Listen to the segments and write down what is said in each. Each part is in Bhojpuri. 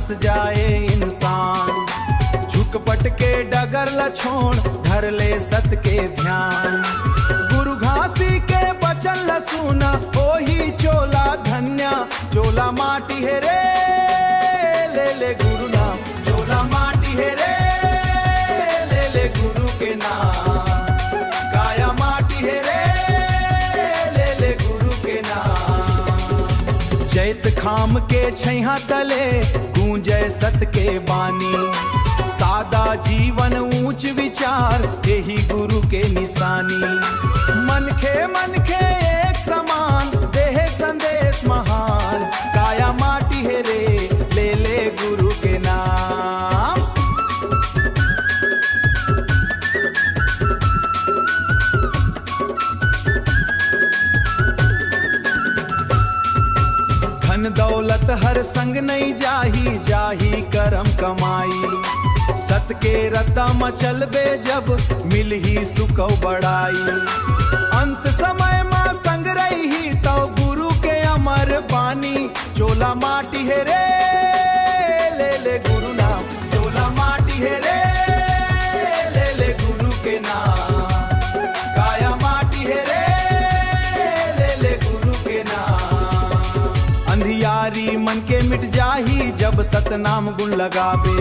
बस जाए इंसान। झुकपट के डगर लछोण धर ले सत के ध्यान। गुरु घासी के बचन लसूना ओही चोला धन्या। चोला माटी है रे ले ले गुरु नाम। चोला माटी है रे ले ले गुरु के नाम। काया माटी है रे ले ले गुरु के नाम। जैत खाम के छैहा तले गूंजय सत के बानी। सादा जीवन ऊंच विचार यही गुरु के निशानी। मन खे एक समान देह संदेश महान। काया माटी है रे ले ले गुरु के नाम। धन दौलत हर संग नहीं जाही, जाही करम कमाई। सत के रता मचल बे जब मिल ही सुख बड़ाई। अंत समय मां संग रही तो गुरु के अमर बानी। चोला माटी है रे ले ले गुरु नाम। चोला माटी है रे ले ले गुरु के नाम। काया माटी है रे ले ले गुरु के नाम। अंधियारी मन के मिट जाही जब सतनाम गुण लगावे।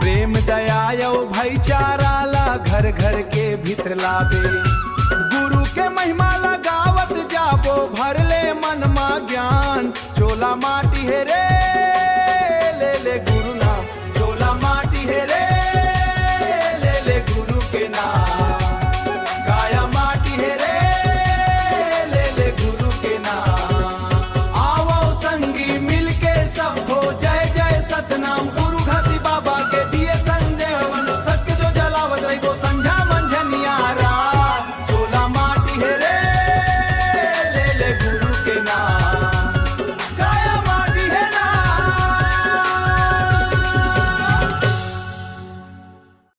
प्रेम दया यो भाईचारा ला घर घर के भीतर लावे। गुरु के महिमा लगावत जाबो भर ले मन मा ज्ञान। चोला माटी है रे